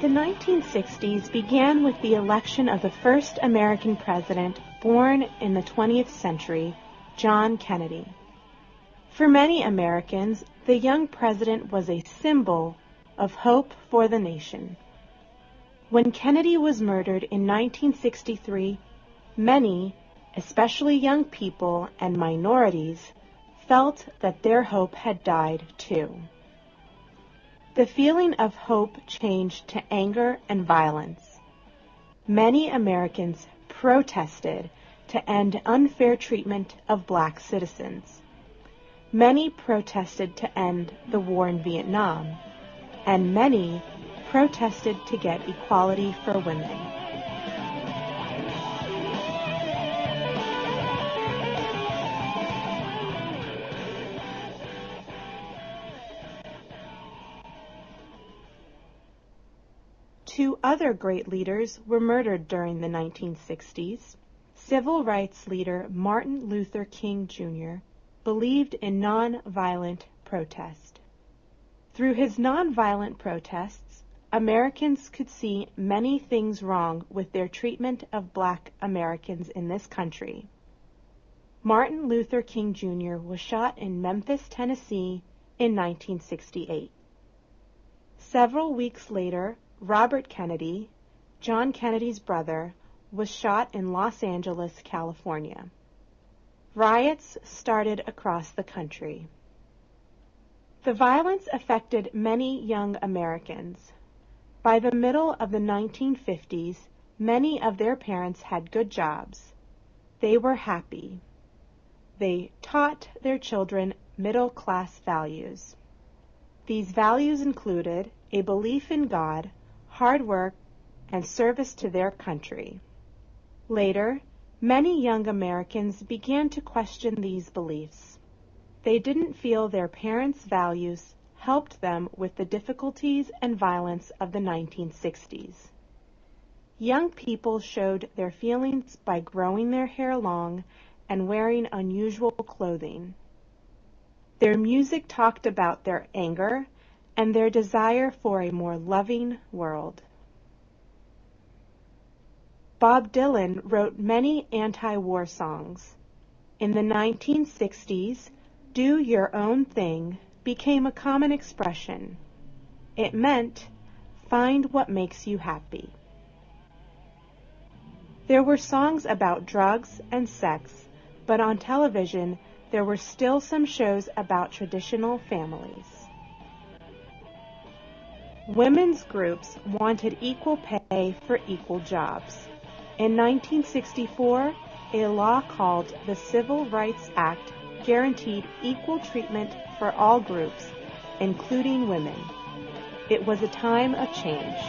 The 1960s began with the election of the first American president born in the 20th century, John Kennedy. For many Americans, the young president was a symbol of hope for the nation. When Kennedy was murdered in 1963, many, especially young people and minorities, felt that their hope had died too. The feeling of hope changed to anger and violence. Many Americans protested to end unfair treatment of black citizens. Many protested to end the war in Vietnam, and many protested to get equality for women. Two other great leaders were murdered during the 1960s. Civil rights leader Martin Luther King Jr. believed in nonviolent protest. Through his nonviolent protests, Americans could see many things wrong with their treatment of black Americans in this country. Martin Luther King Jr. was shot in Memphis, Tennessee in 1968. Several weeks later, Robert Kennedy, John Kennedy's brother, was shot in Los Angeles, California. Riots started across the country. The violence affected many young Americans. By the middle of the 1950s, many of their parents had good jobs. They were happy. They taught their children middle-class values. These values included a belief in God, hard work, and service to their country. Later, many young Americans began to question these beliefs. They didn't feel their parents' values helped them with the difficulties and violence of the 1960s. Young people showed their feelings by growing their hair long and wearing unusual clothing. Their music talked about their anger and their desire for a more loving world. Bob Dylan wrote many anti-war songs. In the 1960s, "do your own thing" became a common expression. It meant, find what makes you happy. There were songs about drugs and sex, but on television there were still some shows about traditional families. Women's groups wanted equal pay for equal jobs. In 1964, a law called the Civil Rights Act guaranteed equal treatment for all groups, including women. It was a time of change.